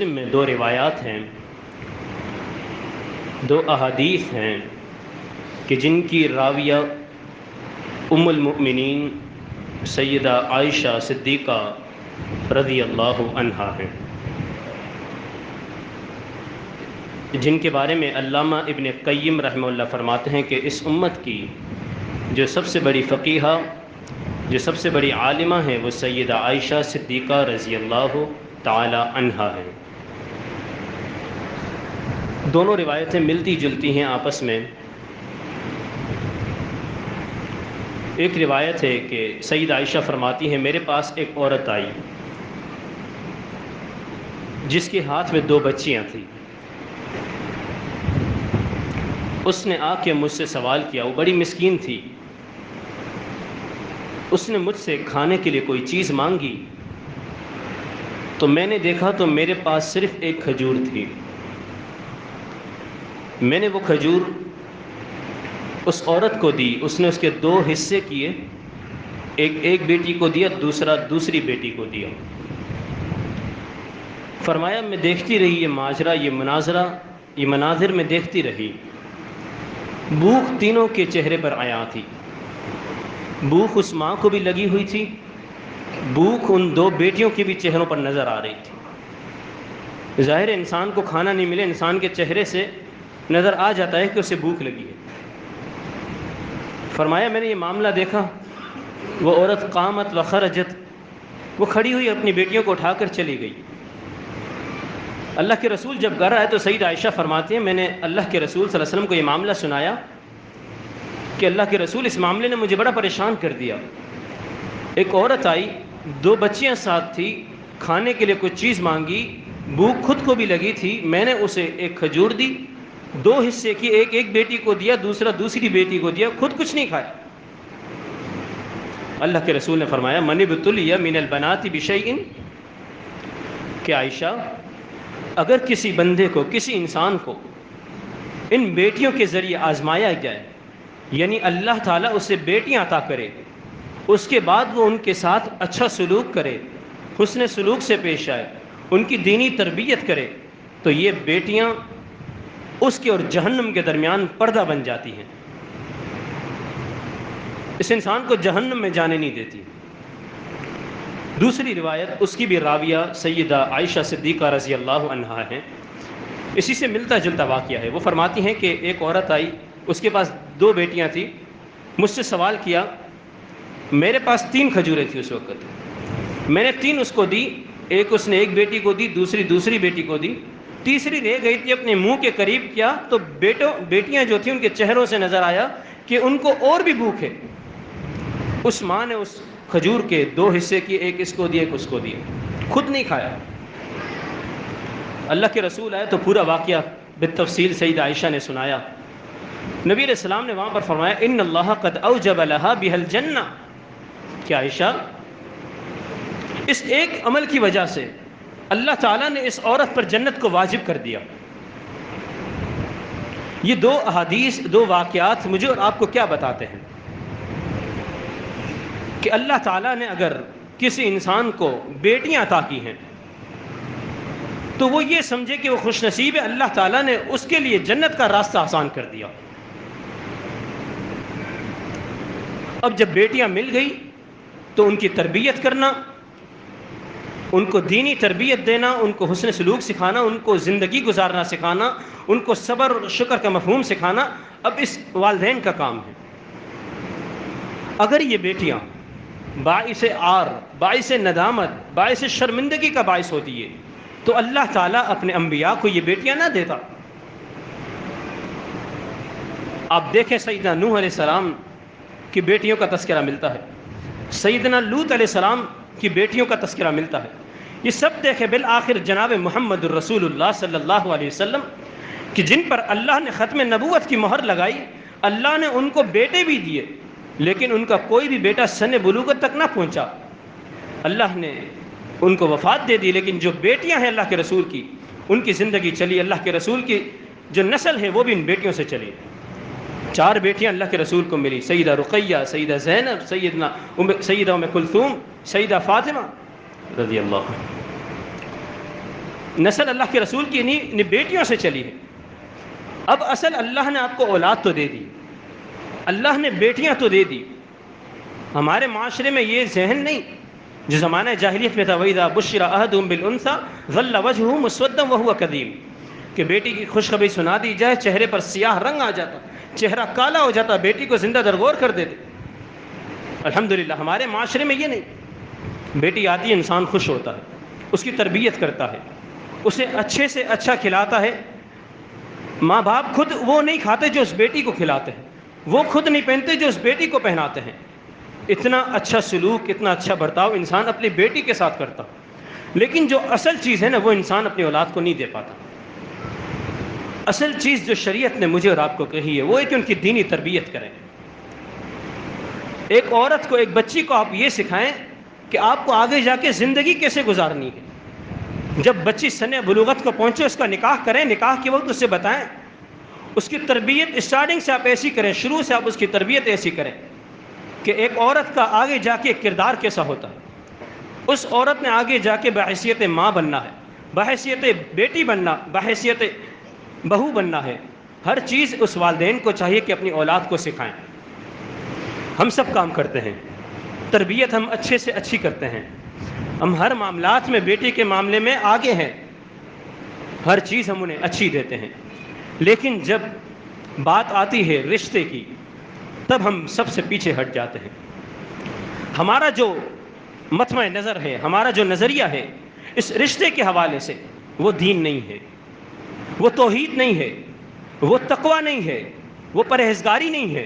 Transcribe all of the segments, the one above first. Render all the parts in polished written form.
مسلم میں دو روایات ہیں، دو احادیث ہیں کہ جن کی راویہ ام المؤمنین سیدہ عائشہ صدیقہ رضی اللہ عنہا ہیں، جن کے بارے میں علامہ ابن قیم رحمہ اللہ فرماتے ہیں کہ اس امت کی جو سب سے بڑی فقیہہ، جو سب سے بڑی عالمہ ہیں، وہ سیدہ عائشہ صدیقہ رضی اللہ تعالی عنہا ہیں۔ دونوں روایتیں ملتی جلتی ہیں آپس میں۔ ایک روایت ہے کہ سیدہ عائشہ فرماتی ہیں میرے پاس ایک عورت آئی جس کے ہاتھ میں دو بچیاں تھیں۔ اس نے آ کے مجھ سے سوال کیا، وہ بڑی مسکین تھی، اس نے مجھ سے کھانے کے لیے کوئی چیز مانگی تو میں نے دیکھا تو میرے پاس صرف ایک کھجور تھی۔ میں نے وہ کھجور اس عورت کو دی، اس نے اس کے دو حصے کیے، ایک بیٹی کو دیا، دوسرا دوسری بیٹی کو دیا۔ فرمایا میں دیکھتی رہی یہ ماجرا، یہ مناظرہ، یہ مناظر میں دیکھتی رہی۔ بھوک تینوں کے چہرے پر عیاں تھی، بھوک اس ماں کو بھی لگی ہوئی تھی، بھوک ان دو بیٹیوں کے بھی چہروں پر نظر آ رہی تھی۔ ظاہر انسان کو کھانا نہیں ملے، انسان کے چہرے سے نظر آ جاتا ہے کہ اسے بھوک لگی ہے۔ فرمایا میں نے یہ معاملہ دیکھا، وہ عورت قامت و خرجت، وہ کھڑی ہوئی اپنی بیٹیوں کو اٹھا کر چلی گئی۔ اللہ کے رسول جب گھر آئے تو سیدہ عائشہ فرماتی ہیں میں نے اللہ کے رسول صلی اللہ علیہ وسلم کو یہ معاملہ سنایا کہ اللہ کے رسول اس معاملے نے مجھے بڑا پریشان کر دیا۔ ایک عورت آئی، دو بچیاں ساتھ تھی، کھانے کے لیے کچھ چیز مانگی، بھوک خود کو بھی لگی تھی، میں نے اسے ایک کھجور دی، دو حصے کی، ایک بیٹی کو دیا، دوسرا دوسری بیٹی کو دیا، خود کچھ نہیں کھایا۔ اللہ کے رسول نے فرمایا من ابتلی من البنات بشیء، کہ عائشہ اگر کسی بندے کو، کسی انسان کو ان بیٹیوں کے ذریعے آزمایا جائے، یعنی اللہ تعالیٰ اسے بیٹیاں عطا کرے، اس کے بعد وہ ان کے ساتھ اچھا سلوک کرے، حسن سلوک سے پیش آئے، ان کی دینی تربیت کرے، تو یہ بیٹیاں اس کے اور جہنم کے درمیان پردہ بن جاتی ہیں، اس انسان کو جہنم میں جانے نہیں دیتی۔ دوسری روایت اس کی بھی راویہ سیدہ عائشہ صدیقہ رضی اللہ عنہا ہیں، اسی سے ملتا جلتا واقعہ ہے۔ وہ فرماتی ہیں کہ ایک عورت آئی، اس کے پاس دو بیٹیاں تھیں، مجھ سے سوال کیا، میرے پاس 3 کھجوریں تھیں اس وقت، میں نے 3 اس کو دی، ایک اس نے ایک بیٹی کو دی، دوسری بیٹی کو دی، تیسری رہ گئی تھی، اپنے منہ کے قریب کیا تو بیٹیاں جو تھیں ان کے چہروں سے نظر آیا کہ ان کو اور بھی بھوک ہے۔ اس ماں نے اس کھجور کے 2 حصے کیے، ایک اس کو دیا، ایک اس کو دیا، خود نہیں کھایا۔ اللہ کے رسول آئے تو پورا واقعہ بالتفصیل سیدہ عائشہ نے سنایا۔ نبی علیہ السلام نے وہاں پر فرمایا ان اللہ قد اوجب لها بها الجنہ، کہ عائشہ اس ایک عمل کی وجہ سے اللہ تعالیٰ نے اس عورت پر جنت کو واجب کر دیا۔ یہ 2 احادیث، 2 واقعات مجھے اور آپ کو کیا بتاتے ہیں کہ اللہ تعالیٰ نے اگر کسی انسان کو بیٹیاں عطا کی ہیں تو وہ یہ سمجھے کہ وہ خوش نصیب ہے، اللہ تعالیٰ نے اس کے لیے جنت کا راستہ آسان کر دیا۔ اب جب بیٹیاں مل گئی تو ان کی تربیت کرنا، ان کو دینی تربیت دینا، ان کو حسن سلوک سکھانا، ان کو زندگی گزارنا سکھانا، ان کو صبر اور شکر کا مفہوم سکھانا اب اس والدین کا کام ہے۔ اگر یہ بیٹیاں باعث عار، باعث ندامت، باعث شرمندگی کا باعث ہوتی ہے تو اللہ تعالیٰ اپنے انبیاء کو یہ بیٹیاں نہ دیتا۔ آپ دیکھیں سیدنا نوح علیہ السلام کی بیٹیوں کا تذکرہ ملتا ہے، سیدنا لوط علیہ السلام کی بیٹیوں کا تذکرہ ملتا ہے، یہ سب دیکھیں بالآخر جناب محمد الرسول اللہ صلی اللہ علیہ وسلم کہ جن پر اللہ نے ختم نبوت کی مہر لگائی، اللہ نے ان کو بیٹے بھی دیے لیکن ان کا کوئی بھی بیٹا سن بلوغت تک نہ پہنچا، اللہ نے ان کو وفات دے دی، لیکن جو بیٹیاں ہیں اللہ کے رسول کی ان کی زندگی چلی، اللہ کے رسول کی جو نسل ہے وہ بھی ان بیٹیوں سے چلی۔ 4 بیٹیاں اللہ کے رسول کو ملی، سیدہ رقیہ، سیدہ زینب، سیدہ ام کلثوم، سیدہ فاطمہ رضی اللہ عنہ۔ نسل اللہ کے رسول کی انہیں بیٹیوں سے چلی ہے۔ اب اصل اللہ نے آپ کو اولاد تو دے دی، اللہ نے بیٹیاں تو دے دی۔ ہمارے معاشرے میں یہ ذہن نہیں جو زمانہ جاہلیت میں تھا، وَإِذَا بُشِّرَ أَحَدُهُم بِالْأُنثىٰ ظَلَّ وَجْهُهُ مُسْوَدًّا وَهُوَ كَظِيمٌ، کہ بیٹی کی خوشخبری سنا دی جائے، چہرے پر سیاہ رنگ آ جاتا، چہرہ کالا ہو جاتا، بیٹی کو زندہ درگور کر دیتے۔ الحمدللہ ہمارے معاشرے میں یہ نہیں، بیٹی آتی ہے انسان خوش ہوتا ہے، اس کی تربیت کرتا ہے، اسے اچھے سے اچھا کھلاتا ہے۔ ماں باپ خود وہ نہیں کھاتے جو اس بیٹی کو کھلاتے ہیں، وہ خود نہیں پہنتے جو اس بیٹی کو پہناتے ہیں۔ اتنا اچھا سلوک، اتنا اچھا برتاؤ انسان اپنی بیٹی کے ساتھ کرتا، لیکن جو اصل چیز ہے نا وہ انسان اپنی اولاد کو نہیں دے پاتا۔ اصل چیز جو شریعت نے مجھے اور آپ کو کہی ہے وہ ہے کہ ان کی دینی تربیت کریں۔ ایک عورت کو، ایک بچی کو آپ یہ سکھائیں کہ آپ کو آگے جا کے زندگی کیسے گزارنی ہے۔ جب بچی سن بلوغت کو پہنچے اس کا نکاح کریں، نکاح کے وقت اسے بتائیں، اس کی تربیت اسٹارٹنگ سے آپ ایسی کریں، شروع سے آپ اس کی تربیت ایسی کریں کہ ایک عورت کا آگے جا کے کردار کیسا ہوتا ہے۔ اس عورت نے آگے جا کے بحیثیت ماں بننا ہے، بحیثیت بیٹی بننا، بحیثیت بہو بننا ہے۔ ہر چیز اس والدین کو چاہیے کہ اپنی اولاد کو سکھائیں۔ ہم سب کام کرتے ہیں، تربیت ہم اچھے سے اچھی کرتے ہیں، ہم ہر معاملات میں بیٹی کے معاملے میں آگے ہیں، ہر چیز ہم انہیں اچھی دیتے ہیں، لیکن جب بات آتی ہے رشتے کی تب ہم سب سے پیچھے ہٹ جاتے ہیں۔ ہمارا جو مطمع نظر ہے، ہمارا جو نظریہ ہے اس رشتے کے حوالے سے، وہ دین نہیں ہے، وہ توحید نہیں ہے، وہ تقوی نہیں ہے، وہ پرہیزگاری نہیں ہے۔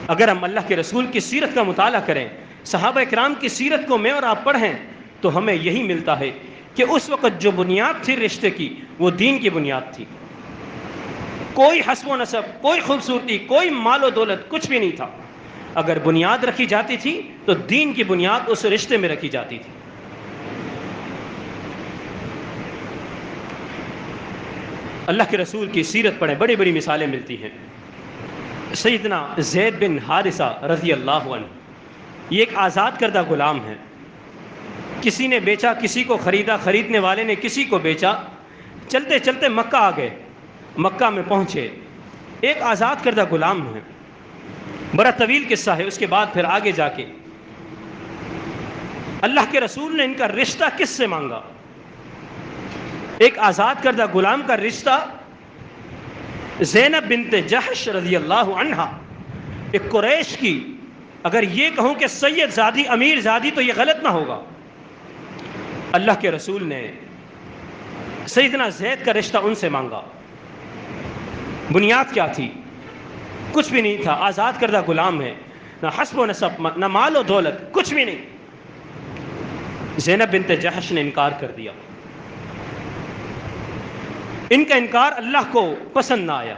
اگر ہم اللہ کے رسول کی سیرت کا مطالعہ کریں، صحابہ کرام کی سیرت کو میں اور آپ پڑھیں تو ہمیں یہی ملتا ہے کہ اس وقت جو بنیاد تھی رشتے کی وہ دین کی بنیاد تھی۔ کوئی حسب و نسب، کوئی خوبصورتی، کوئی مال و دولت، کچھ بھی نہیں تھا۔ اگر بنیاد رکھی جاتی تھی تو دین کی بنیاد اس رشتے میں رکھی جاتی تھی۔ اللہ کے رسول کی سیرت پڑھیں، بڑی بڑی مثالیں ملتی ہیں۔ سیدنا زید بن حارثہ رضی اللہ عنہ، یہ ایک آزاد کردہ غلام ہے، کسی نے بیچا، کسی کو خریدا، خریدنے والے نے کسی کو بیچا، چلتے چلتے مکہ آ گئے، مکہ میں پہنچے، ایک آزاد کردہ غلام ہے، بڑا طویل قصہ ہے۔ اس کے بعد پھر آگے جا کے اللہ کے رسول نے ان کا رشتہ کس سے مانگا؟ ایک آزاد کردہ غلام کا رشتہ زینب بنت جحش رضی اللہ عنہا، ایک قریش کی، اگر یہ کہوں کہ سید زادی، امیر زادی، تو یہ غلط نہ ہوگا۔ اللہ کے رسول نے سیدنا زید کا رشتہ ان سے مانگا۔ بنیاد کیا تھی؟ کچھ بھی نہیں تھا، آزاد کردہ غلام ہے، نہ حسب و نسب، نہ مال و دولت، کچھ بھی نہیں۔ زینب بنت جحش نے انکار کر دیا۔ ان کا انکار اللہ کو پسند نہ آیا۔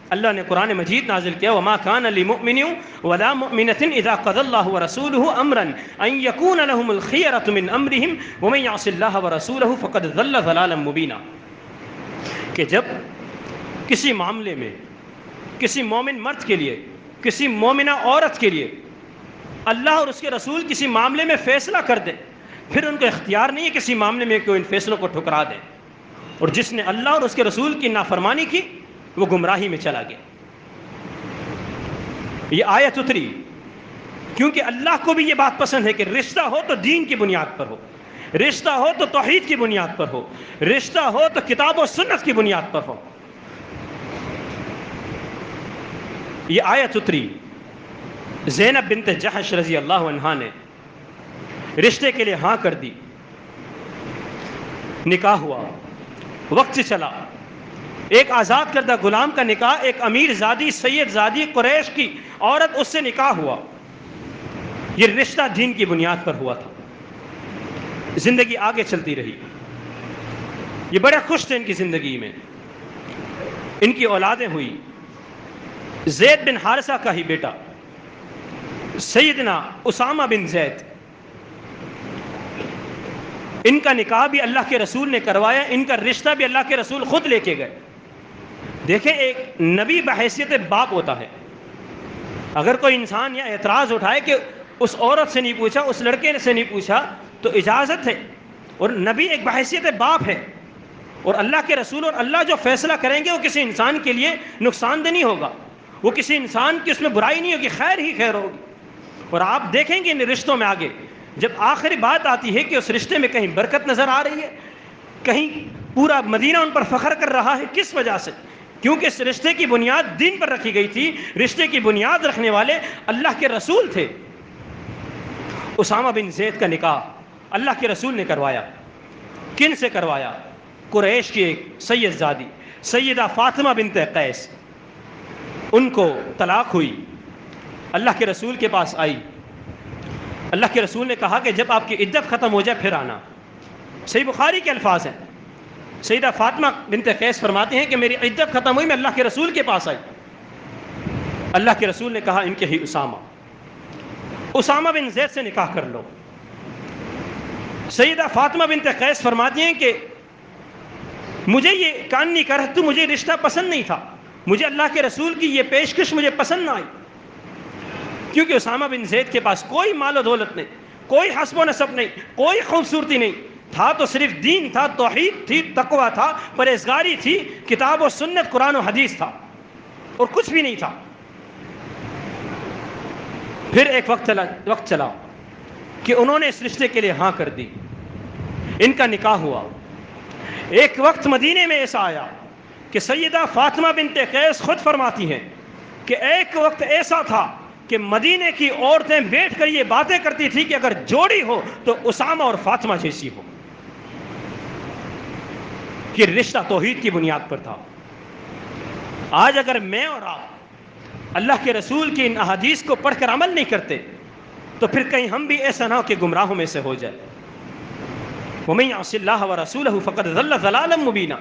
اللہ نے قرآن مجید نازل کیا، وما كان لمؤمن ولا مؤمنة اذا قضى الله ورسوله امرا ان يكون لهم الخيرة من امرهم ومن يعص الله ورسوله فقد ضل ضلالا مبينا، کہ جب کسی معاملے میں کسی مومن مرد کے لیے، کسی مومنہ عورت کے لیے اللہ اور اس کے رسول کسی معاملے میں فیصلہ کر دے، پھر ان کو اختیار نہیں ہے کسی معاملے میں کہ وہ ان فیصلوں کو ٹھکرا دے، اور جس نے اللہ اور اس کے رسول کی نافرمانی کی وہ گمراہی میں چلا گیا۔ یہ آیت اتری کیونکہ اللہ کو بھی یہ بات پسند ہے کہ رشتہ ہو تو دین کی بنیاد پر ہو، رشتہ ہو تو توحید کی بنیاد پر ہو، رشتہ ہو تو کتاب و سنت کی بنیاد پر ہو۔ یہ آیت اتری، زینب بنت جحش رضی اللہ عنہا نے رشتے کے لیے ہاں کر دی، نکاح ہوا، وقت چلا، ایک آزاد کردہ غلام کا نکاح ایک امیر زادی، سید زادی، قریش کی عورت، اس سے نکاح ہوا۔ یہ رشتہ دین کی بنیاد پر ہوا تھا۔ زندگی آگے چلتی رہی، یہ بڑے خوش تھے ان کی زندگی میں، ان کی اولادیں ہوئی۔ زید بن حارثہ کا ہی بیٹا سیدنا اسامہ بن زید، ان کا نکاح بھی اللہ کے رسول نے کروایا، ان کا رشتہ بھی اللہ کے رسول خود لے کے گئے۔ دیکھیں ایک نبی بحیثیت باپ ہوتا ہے، اگر کوئی انسان یا اعتراض اٹھائے کہ اس عورت سے نہیں پوچھا، اس لڑکے سے نہیں پوچھا، تو اجازت ہے، اور نبی ایک بحیثیت باپ ہے، اور اللہ کے رسول اور اللہ جو فیصلہ کریں گے وہ کسی انسان کے لیے نقصان دہ نہیں ہوگا، وہ کسی انسان کی اس میں برائی نہیں ہوگی، خیر ہی خیر ہوگی۔ اور آپ دیکھیں گے ان رشتوں میں آگے جب آخری بات آتی ہے کہ اس رشتے میں کہیں برکت نظر آ رہی ہے، کہیں پورا مدینہ ان پر فخر کر رہا ہے، کس وجہ سے؟ کیونکہ اس رشتے کی بنیاد دین پر رکھی گئی تھی، رشتے کی بنیاد رکھنے والے اللہ کے رسول تھے۔ اسامہ بن زید کا نکاح اللہ کے رسول نے کروایا۔ کن سے کروایا؟ قریش کی ایک سید زادی سیدہ فاطمہ بنت قیس، ان کو طلاق ہوئی، اللہ کے رسول کے پاس آئی۔ اللہ کے رسول نے کہا کہ جب آپ کی عدت ختم ہو جائے پھر آنا۔ صحیح بخاری کے الفاظ ہیں، سیدہ فاطمہ بنت قیس فرماتے ہیں کہ میری عدت ختم ہوئی، میں اللہ کے رسول کے پاس آئی۔ اللہ کے رسول نے کہا ان کے ہی اسامہ بن زید سے نکاح کر لو۔ سیدہ فاطمہ بنت قیس فرماتی ہیں کہ مجھے یہ کان نہیں کر تو مجھے رشتہ پسند نہیں تھا، مجھے اللہ کے رسول کی یہ پیشکش مجھے پسند نہ آئی، کیونکہ اسامہ بن زید کے پاس کوئی مال و دولت نہیں، کوئی حسب و نسب نہیں، کوئی خوبصورتی نہیں تھا، تو صرف دین تھا، توحید تھی، تقوی تھا، پرہیزگاری تھی، کتاب و سنت، قرآن و حدیث تھا، اور کچھ بھی نہیں تھا۔ پھر ایک وقت چلا کہ انہوں نے اس رشتے کے لیے ہاں کر دی، ان کا نکاح ہوا۔ ایک وقت مدینے میں ایسا آیا کہ سیدہ فاطمہ بنت قیس خود فرماتی ہیں کہ ایک وقت ایسا تھا کہ مدینے کی عورتیں بیٹھ کر یہ باتیں کرتی تھی کہ اگر جوڑی ہو تو اسامہ اور فاطمہ جیسی ہو، کہ رشتہ توحید کی بنیاد پر تھا۔ آج اگر میں اور آپ اللہ کے رسول کی ان احادیث کو پڑھ کر عمل نہیں کرتے تو پھر کہیں ہم بھی ایسا نہ ہو کہ گمراہوں میں سے ہو جائے۔ وَمَن يَعْصِ اللَّهَ وَرَسُولَهُ فَقَدْ ضَلَّ ضَلَالًا مُبِينًا۔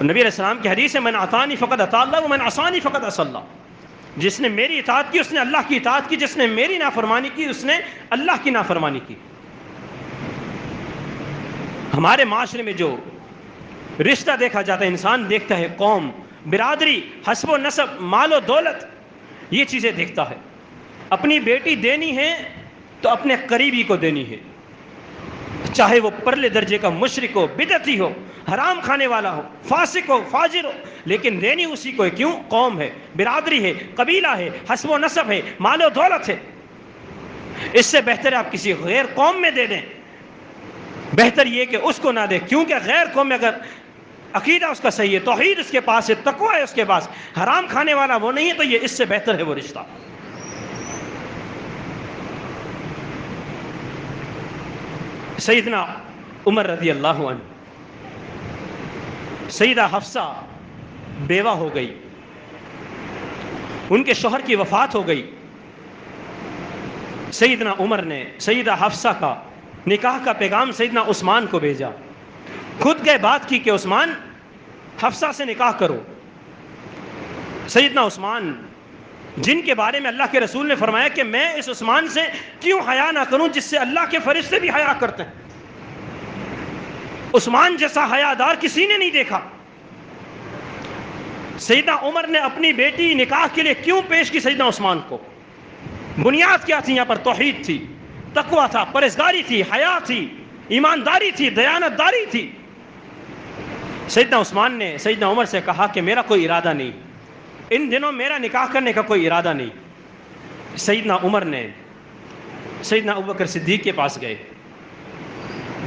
نبی علیہ السلام کی حدیث ہے من اطاعنی فقد اطاع اللہ ومن عصانی فقد عصى اللہ۔ جس نے میری اطاعت کی اس نے اللہ کی اطاعت کی، جس نے میری نافرمانی کی اس نے اللہ کی نافرمانی کی۔ ہمارے معاشرے میں جو رشتہ دیکھا جاتا ہے، انسان دیکھتا ہے قوم، برادری، حسب و نسب، مال و دولت، یہ چیزیں دیکھتا ہے۔ اپنی بیٹی دینی ہے تو اپنے قریبی کو دینی ہے، چاہے وہ پرلے درجے کا مشرک ہو، بدعتی ہو، حرام کھانے والا ہو، فاسق ہو، فاجر ہو، لیکن دینی اسی کو ہے۔ کیوں؟ قوم ہے، برادری ہے، قبیلہ ہے، حسب و نسب ہے، مال و دولت ہے۔ اس سے بہتر ہے آپ کسی غیر قوم میں دے دیں، بہتر یہ کہ اس کو نہ دیں، کیونکہ غیر قوم میں اگر عقیدہ اس کا صحیح ہے، توحید اس کے پاس ہے، تقوی ہے اس کے پاس، حرام کھانے والا وہ نہیں ہے، تو یہ اس سے بہتر ہے وہ رشتہ۔ سیدنا عمر رضی اللہ عنہ، سیدہ حفصہ بیوہ ہو گئی، ان کے شوہر کی وفات ہو گئی۔ سیدنا عمر نے سیدہ حفصہ کا نکاح کا پیغام سیدنا عثمان کو بھیجا، خود گئے بات کی کہ عثمان حفصہ سے نکاح کرو۔ سیدنا عثمان جن کے بارے میں اللہ کے رسول نے فرمایا کہ میں اس عثمان سے کیوں حیا نہ کروں جس سے اللہ کے فرشتے بھی حیا کرتے ہیں، عثمان جیسا حیادار کسی نے نہیں دیکھا۔ سیدنا عمر نے اپنی بیٹی نکاح کے لیے کیوں پیش کی سیدنا عثمان کو؟ بنیاد کیا تھی؟ یہاں پر توحید تھی، تقوی تھا، پرہیزگاری تھی، حیا تھی، ایمانداری تھی، دیانت داری تھی۔ سیدنا عثمان نے سیدنا عمر سے کہا کہ میرا کوئی ارادہ نہیں، ان دنوں میرا نکاح کرنے کا کوئی ارادہ نہیں۔ سیدنا عمر نے سیدنا ابوبکر صدیق کے پاس گئے۔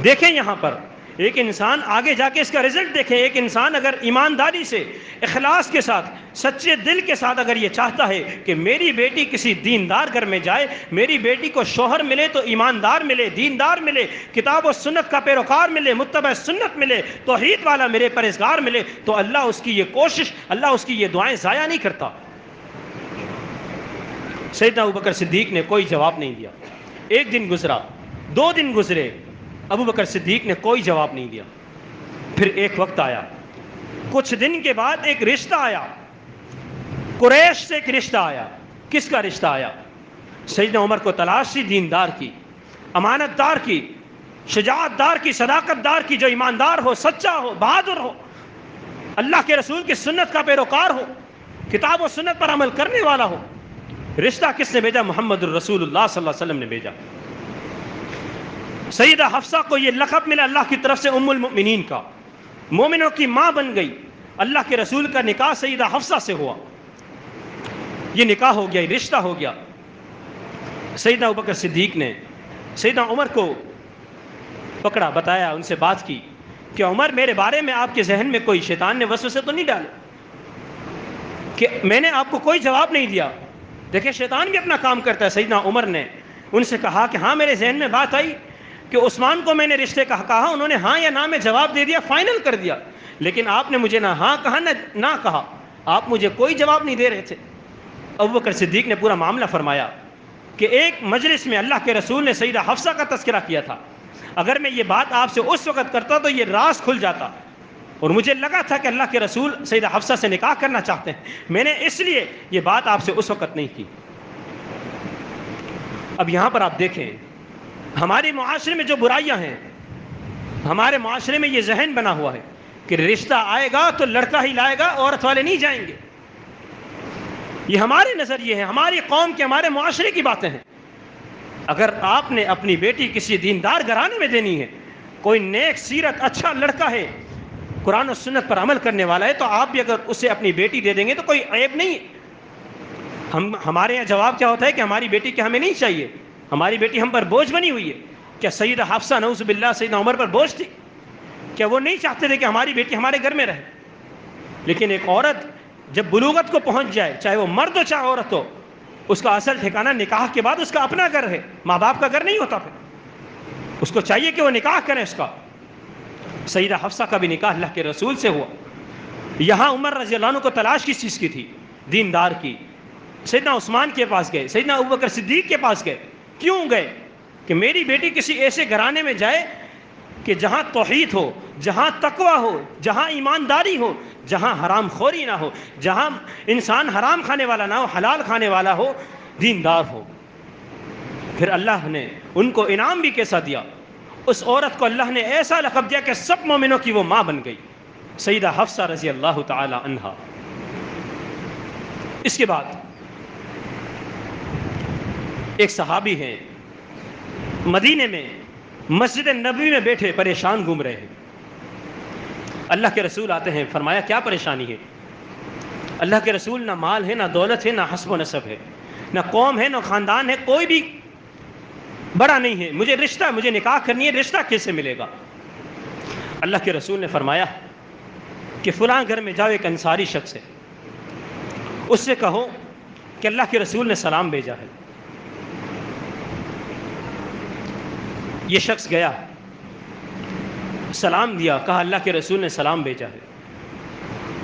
دیکھیں یہاں پر ایک انسان، آگے جا کے اس کا رزلٹ دیکھیں، ایک انسان اگر ایمانداری سے، اخلاص کے ساتھ، سچے دل کے ساتھ اگر یہ چاہتا ہے کہ میری بیٹی کسی دیندار گھر میں جائے، میری بیٹی کو شوہر ملے تو ایماندار ملے، دیندار ملے، کتاب و سنت کا پیروکار ملے، متبع سنت ملے، توحید والا ملے، پرہیزگار ملے، تو اللہ اس کی یہ کوشش، اللہ اس کی یہ دعائیں ضائع نہیں کرتا۔ سیدنا ابوبکر صدیق نے کوئی جواب نہیں دیا۔ ایک دن گزرا، 2 دن گزرے، ابوبکر صدیق نے کوئی جواب نہیں دیا۔ پھر ایک وقت آیا، کچھ دن کے بعد ایک رشتہ آیا، قریش سے ایک رشتہ آیا۔ کس کا رشتہ آیا؟ سیدنا عمر کو تلاش تھی دیندار کی، امانت دار کی، شجاعت دار کی، صداقت دار کی، جو ایماندار ہو، سچا ہو، بہادر ہو، اللہ کے رسول کی سنت کا پیروکار ہو، کتاب و سنت پر عمل کرنے والا ہو۔ رشتہ کس نے بھیجا؟ محمد الرسول اللہ صلی اللہ علیہ وسلم نے بھیجا۔ سیدہ حفصہ کو یہ لقب ملا اللہ کی طرف سے ام المؤمنین کا، مومنوں کی ماں بن گئی. اللہ کے رسول کا نکاح سیدہ حفصہ سے ہوا. یہ نکاح ہو گیا, یہ رشتہ ہو گیا. سیدنا ابوبکر صدیق نے سیدنا عمر کو پکڑا, بتایا, ان سے بات کی کہ عمر میرے بارے میں آپ کے ذہن میں کوئی شیطان نے وسوسے تو نہیں ڈالے کہ میں نے آپ کو کوئی جواب نہیں دیا؟ دیکھیں شیطان بھی اپنا کام کرتا ہے. سیدنا عمر نے ان سے کہا کہ ہاں میرے ذہن میں بات آئی کہ عثمان کو میں نے رشتے کا کہا, انہوں نے ہاں یا نہ میں جواب دے دیا, فائنل کر دیا, لیکن آپ نے مجھے نہ ہاں کہا نہ کہا, آپ مجھے کوئی جواب نہیں دے رہے تھے. ابوبکر صدیق نے پورا معاملہ فرمایا کہ ایک مجلس میں اللہ کے رسول نے سیدہ حفصہ کا تذکرہ کیا تھا. اگر میں یہ بات آپ سے اس وقت کرتا تو یہ راز کھل جاتا, اور مجھے لگا تھا کہ اللہ کے رسول سیدہ حفصہ سے نکاح کرنا چاہتے ہیں, میں نے اس لیے یہ بات آپ سے اس وقت نہیں کی. اب یہاں پر آپ دیکھیں ہمارے معاشرے میں جو برائیاں ہیں, ہمارے معاشرے میں یہ ذہن بنا ہوا ہے کہ رشتہ آئے گا تو لڑکا ہی لائے گا, عورت والے نہیں جائیں گے. یہ ہمارے نظریے ہیں, ہماری قوم کے, ہمارے معاشرے کی باتیں ہیں. اگر آپ نے اپنی بیٹی کسی دیندار گھرانے میں دینی ہے, کوئی نیک سیرت اچھا لڑکا ہے, قرآن و سنت پر عمل کرنے والا ہے, تو آپ بھی اگر اسے اپنی بیٹی دے دیں گے تو کوئی عیب نہیں ہے. ہمارے یہاں جواب کیا ہوتا ہے کہ ہماری بیٹی کیا ہمیں نہیں چاہیے, ہماری بیٹی ہم پر بوجھ بنی ہوئی ہے. کیا سیدہ حفصہ نعوذ باللہ سیدنا عمر پر بوجھ تھی؟ کیا وہ نہیں چاہتے تھے کہ ہماری بیٹی ہمارے گھر میں رہے؟ لیکن ایک عورت جب بلوغت کو پہنچ جائے, چاہے وہ مرد ہو چاہے عورت ہو, اس کا اصل ٹھکانہ نکاح کے بعد اس کا اپنا گھر ہے, ماں باپ کا گھر نہیں ہوتا. پھر اس کو چاہیے کہ وہ نکاح کریں اس کا. سیدہ حفصہ کا بھی نکاح اللہ کے رسول سے ہوا. یہاں عمر رضی اللہ عنہ کو تلاش کس چیز کی تھی؟ دیندار کی. سیدنا عثمان کے پاس گئے, سیدنا ابوبکر صدیق کے پاس گئے. کیوں گئے؟ کہ میری بیٹی کسی ایسے گھرانے میں جائے کہ جہاں توحید ہو, جہاں تقوی ہو, جہاں ایمانداری ہو, جہاں حرام خوری نہ ہو, جہاں انسان حرام کھانے والا نہ ہو, حلال کھانے والا ہو, دیندار ہو. پھر اللہ نے ان کو انعام بھی کیسا دیا, اس عورت کو اللہ نے ایسا لقب دیا کہ سب مومنوں کی وہ ماں بن گئی, سیدہ حفصہ رضی اللہ تعالی عنہا. اس کے بعد ایک صحابی ہیں, مدینے میں مسجد نبوی میں بیٹھے پریشان گھوم رہے ہیں. اللہ کے رسول آتے ہیں, فرمایا کیا پریشانی ہے؟ اللہ کے رسول نہ مال ہے, نہ دولت ہے, نہ حسب و نسب ہے, نہ قوم ہے, نہ خاندان ہے, کوئی بھی بڑا نہیں ہے, مجھے رشتہ, مجھے نکاح کرنی ہے, رشتہ کیسے ملے گا؟ اللہ کے رسول نے فرمایا کہ فلاں گھر میں جاؤ, ایک انصاری شخص ہے, اس سے کہو کہ اللہ کے رسول نے سلام بھیجا ہے. یہ شخص گیا, سلام دیا, کہا اللہ کے رسول نے سلام بھیجا ہے.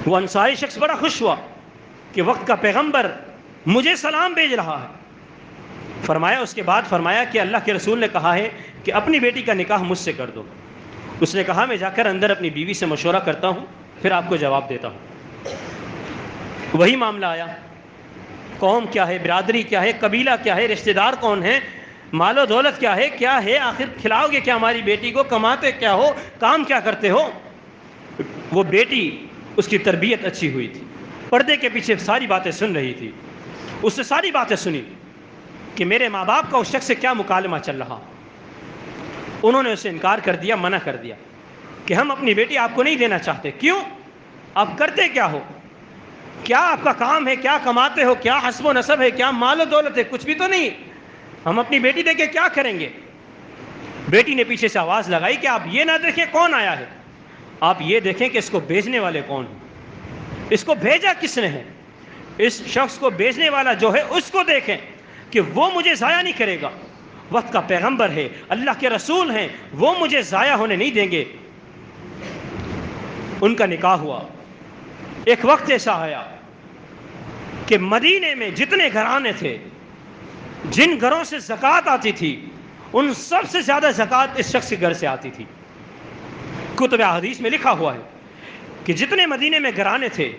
وہ انصاری شخص بڑا خوش ہوا کہ وقت کا پیغمبر مجھے سلام بھیج رہا ہے. فرمایا, اس کے بعد فرمایا کہ اللہ کے رسول نے کہا ہے کہ اپنی بیٹی کا نکاح مجھ سے کر دو. اس نے کہا میں جا کر اندر اپنی بیوی سے مشورہ کرتا ہوں, پھر آپ کو جواب دیتا ہوں. وہی معاملہ آیا, قوم کیا ہے, برادری کیا ہے, قبیلہ کیا ہے, رشتہ دار کون ہیں, مال و دولت کیا ہے, آخر کھلاؤ گے کیا ہماری بیٹی کو, کماتے کیا ہو, کام کیا کرتے ہو. وہ بیٹی, اس کی تربیت اچھی ہوئی تھی, پردے کے پیچھے ساری باتیں سن رہی تھی. اس سے ساری باتیں سنی کہ میرے ماں باپ کا اس شخص سے کیا مکالمہ چل رہا. انہوں نے اسے انکار کر دیا, منع کر دیا کہ ہم اپنی بیٹی آپ کو نہیں دینا چاہتے. کیوں؟ آپ کرتے کیا ہو, کیا آپ کا کام ہے, کیا کماتے ہو, کیا حسب و نسب ہے, کیا مال و دولت ہے؟ کچھ بھی تو نہیں, ہم اپنی بیٹی دے کے کیا کریں گے. بیٹی نے پیچھے سے آواز لگائی کہ آپ یہ نہ دیکھیں کون آیا ہے, آپ یہ دیکھیں کہ اس کو بھیجنے والے کون ہیں, اس کو بھیجا کس نے ہے. اس شخص کو بھیجنے والا جو ہے اس کو دیکھیں کہ وہ مجھے ضائع نہیں کرے گا. وقت کا پیغمبر ہے, اللہ کے رسول ہیں, وہ مجھے ضائع ہونے نہیں دیں گے. ان کا نکاح ہوا. ایک وقت ایسا آیا کہ مدینے میں جتنے گھرانے تھے, جن گھروں سے زکوٰۃ آتی تھی, ان سب سے زیادہ زکوٰۃ اس شخص کے گھر سے آتی تھی. کتب احادیث میں لکھا ہوا ہے کہ جتنے مدینے میں گھرانے تھے,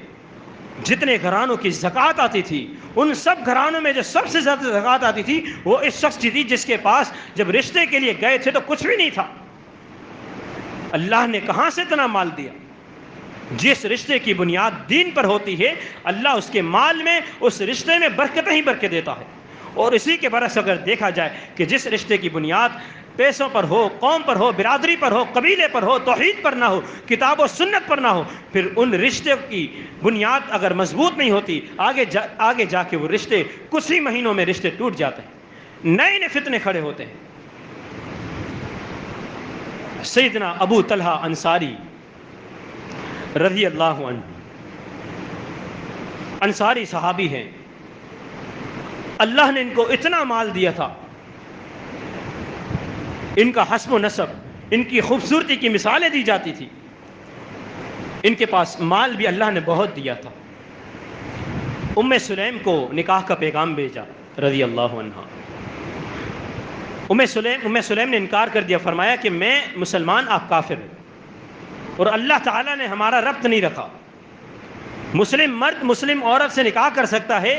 جتنے گھرانوں کی زکوٰۃ آتی تھی, ان سب گھرانوں میں جو سب سے زیادہ زکوٰۃ آتی تھی وہ اس شخص کی تھی جس کے پاس جب رشتے کے لیے گئے تھے تو کچھ بھی نہیں تھا. اللہ نے کہاں سے اتنا مال دیا؟ جس رشتے کی بنیاد دین پر ہوتی ہے, اللہ اس کے مال میں, اس رشتے میں برکتیں ہی برکت دیتا ہے. اور اسی کے برعکس اگر دیکھا جائے کہ جس رشتے کی بنیاد پیسوں پر ہو، قوم پر ہو، برادری پر ہو، قبیلے پر ہو، توحید پر نہ ہو، کتاب و سنت پر نہ ہو، پھر ان رشتے کی بنیاد اگر مضبوط نہیں ہوتی، آگے جا کے وہ رشتے کچھ ہی مہینوں میں رشتے ٹوٹ جاتے ہیں، نئے نئے فتنے کھڑے ہوتے ہیں۔ سیدنا ابو طلحہ انصاری رضی اللہ عنہ، انصاری صحابی ہیں، اللہ نے ان کو اتنا مال دیا تھا، ان کا حسب و نسب، ان کی خوبصورتی کی مثالیں دی جاتی تھی، ان کے پاس مال بھی اللہ نے بہت دیا تھا۔ ام سلیم کو نکاح کا پیغام بھیجا رضی اللہ عنہ۔ ام سلیم نے انکار کر دیا، فرمایا کہ میں مسلمان، آپ کافر ہیں، اور اللہ تعالیٰ نے ہمارا ربط نہیں رکھا۔ مسلم مرد مسلم عورت سے نکاح کر سکتا ہے،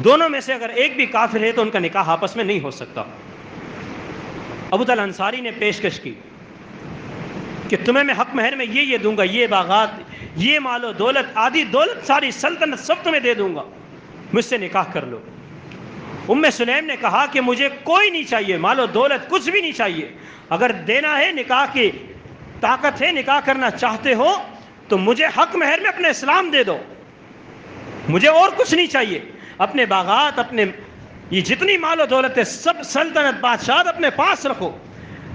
دونوں میں سے اگر ایک بھی کافر ہے تو ان کا نکاح آپس میں نہیں ہو سکتا۔ ابو طلحہ انصاری نے پیشکش کی کہ تمہیں میں حق مہر میں یہ دوں گا، یہ باغات، یہ مال و دولت، آدھی دولت، ساری سلطنت سب تمہیں دے دوں گا، مجھ سے نکاح کر لو۔ ام سلیم نے کہا کہ مجھے کوئی نہیں چاہیے، مال و دولت کچھ بھی نہیں چاہیے، اگر دینا ہے، نکاح کی طاقت ہے، نکاح کرنا چاہتے ہو تو مجھے حق مہر میں اپنے اسلام دے دو، مجھے اور کچھ نہیں چاہیے، اپنے باغات، اپنے یہ جتنی مال و دولت ہے، سب سلطنت بادشاہت اپنے پاس رکھو،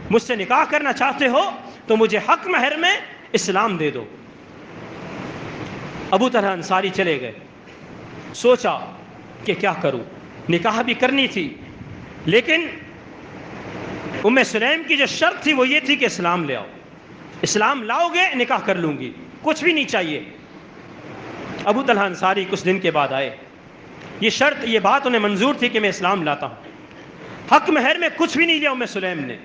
مجھ سے نکاح کرنا چاہتے ہو تو مجھے حق مہر میں اسلام دے دو۔ ابو طلحہ انصاری چلے گئے، سوچا کہ کیا کروں، نکاح بھی کرنی تھی، لیکن ام سلیم کی جو شرط تھی وہ یہ تھی کہ اسلام لے آؤ، اسلام لاؤ گے نکاح کر لوں گی، کچھ بھی نہیں چاہیے۔ ابو طلحہ انصاری کچھ دن کے بعد آئے، یہ شرط، یہ بات انہیں منظور تھی کہ میں اسلام لاتا ہوں۔ حق مہر میں کچھ بھی نہیں لیا ام سلیم نے،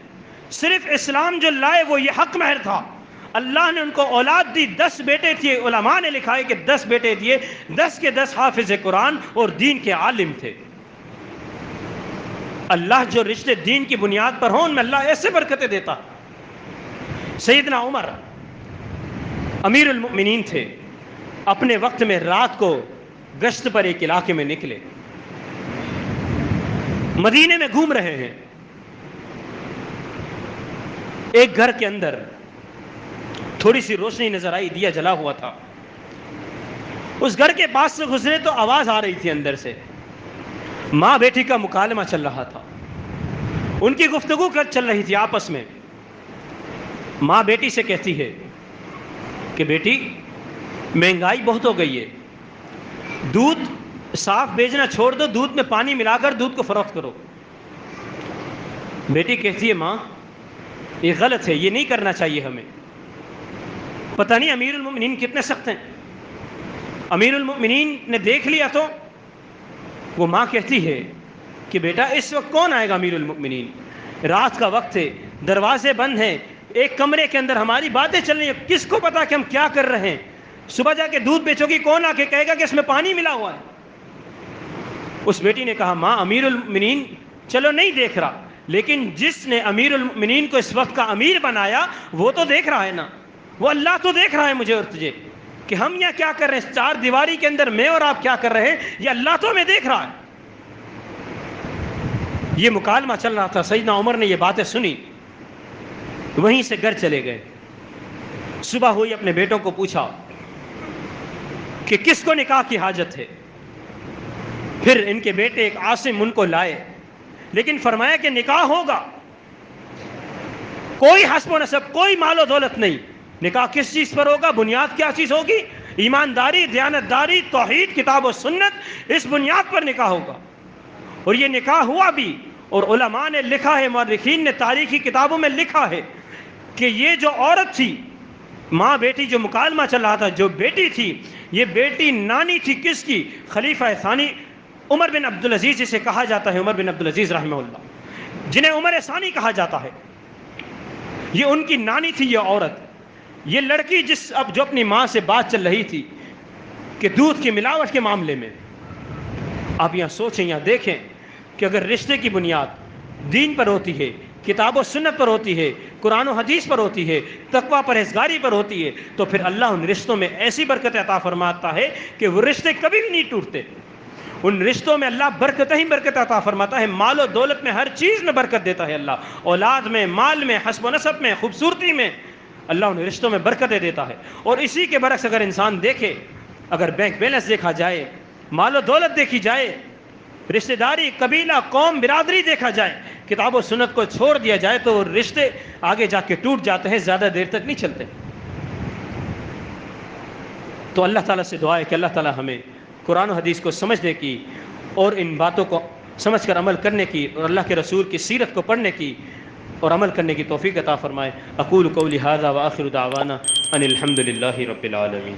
صرف اسلام جو لائے وہ یہ حق مہر تھا۔ اللہ نے ان کو اولاد دی، 10 بیٹے تھے، علماء نے لکھا ہے کہ 10 بیٹے دیے، 10 کے 10 حافظ قرآن اور دین کے عالم تھے۔ اللہ جو رشتے دین کی بنیاد پر ہوں ان میں اللہ ایسے برکتیں دیتا۔ سیدنا عمر امیر المؤمنین تھے، اپنے وقت میں رات کو گشت پر ایک علاقے میں نکلے، مدینے میں گھوم رہے ہیں، ایک گھر کے اندر تھوڑی سی روشنی نظر آئی، دیا جلا ہوا تھا، اس گھر کے پاس سے گزرے تو آواز آ رہی تھی اندر سے، ماں بیٹی کا مکالمہ چل رہا تھا، ان کی گفتگو چل رہی تھی آپس میں۔ ماں بیٹی سے کہتی ہے کہ بیٹی مہنگائی بہت ہو گئی ہے، دودھ صاف بیچنا چھوڑ دو، دودھ میں پانی ملا کر دودھ کو فروخت کرو۔ بیٹی کہتی ہے ماں یہ غلط ہے، یہ نہیں کرنا چاہیے ہمیں، پتہ نہیں امیر المؤمنین کتنے سخت ہیں، امیر المؤمنین نے دیکھ لیا تو۔ وہ ماں کہتی ہے کہ بیٹا اس وقت کون آئے گا امیر المؤمنین، رات کا وقت ہے، دروازے بند ہیں، ایک کمرے کے اندر ہماری باتیں چل رہی ہیں، کس کو پتا کہ ہم کیا کر رہے ہیں، صبح جا کے دودھ بیچو گی، کون آ کے کہے گا کہ اس میں پانی ملا ہوا ہے۔ اس بیٹی نے کہا ماں امیر المؤمنین چلو نہیں دیکھ رہا، لیکن جس نے امیر المؤمنین کو اس وقت کا امیر بنایا وہ تو دیکھ رہا ہے نا، وہ اللہ تو دیکھ رہا ہے مجھے اور تجھے کہ ہم یہاں کیا کر رہے ہیں، 4 دیواری کے اندر میں اور آپ کیا کر رہے ہیں، یہ اللہ تو ہمیں دیکھ رہا ہے۔ یہ مکالمہ چل رہا تھا، سیدنا عمر نے یہ باتیں سنی، وہیں سے گھر چلے گئے، صبح ہوئی اپنے بیٹوں کو پوچھا کہ کس کو نکاح کی حاجت ہے، پھر ان کے بیٹے ایک عاصم ان کو لائے، لیکن فرمایا کہ نکاح ہوگا، کوئی حسب و نسب، کوئی مال و دولت نہیں، نکاح کس چیز پر ہوگا، بنیاد کیا چیز ہوگی، ایمانداری، دیانتداری، توحید، کتاب و سنت، اس بنیاد پر نکاح ہوگا۔ اور یہ نکاح ہوا بھی، اور علماء نے لکھا ہے، مورخین نے تاریخی کتابوں میں لکھا ہے کہ یہ جو عورت تھی، ماں بیٹی جو مکالمہ چل رہا تھا، جو بیٹی تھی، یہ بیٹی نانی تھی کس کی، خلیفہ ثانی عمر بن عبدالعزیز، جسے کہا جاتا ہے عمر بن عبدالعزیز رحمہ اللہ، جنہیں عمر ثانی کہا جاتا ہے، یہ ان کی نانی تھی۔ یہ عورت، یہ لڑکی جو اپنی ماں سے بات چل رہی تھی کہ دودھ کی ملاوٹ کے معاملے میں، آپ یہاں سوچیں، یہاں دیکھیں کہ اگر رشتے کی بنیاد دین پر ہوتی ہے، کتاب و سنت پر ہوتی ہے، قرآن و حدیث پر ہوتی ہے، تقوی پرہیزگاری پر ہوتی ہے، تو پھر اللہ ان رشتوں میں ایسی برکت عطا فرماتا ہے کہ وہ رشتے کبھی بھی نہیں ٹوٹتے، ان رشتوں میں اللہ برکت ہی برکت عطا فرماتا ہے، مال و دولت میں ہر چیز میں برکت دیتا ہے اللہ، اولاد میں، مال میں، حسب و نسب میں، خوبصورتی میں، اللہ ان رشتوں میں برکتیں دیتا ہے۔ اور اسی کے برعکس اگر انسان دیکھے، اگر بینک بیلنس دیکھا جائے، مال و دولت دیکھی جائے، رشتہ داری، قبیلہ، قوم، برادری دیکھا جائے، کتاب و سنت کو چھوڑ دیا جائے تو وہ رشتے آگے جا کے ٹوٹ جاتے ہیں، زیادہ دیر تک نہیں چلتے۔ تو اللہ تعالیٰ سے دعا ہے کہ اللہ تعالیٰ ہمیں قرآن و حدیث کو سمجھنے کی اور ان باتوں کو سمجھ کر عمل کرنے کی اور اللہ کے رسول کی سیرت کو پڑھنے کی اور عمل کرنے کی توفیق عطا فرمائے۔ اقول قولی ھذا وآخر دعوانا ان الحمد للہ رب العالمین۔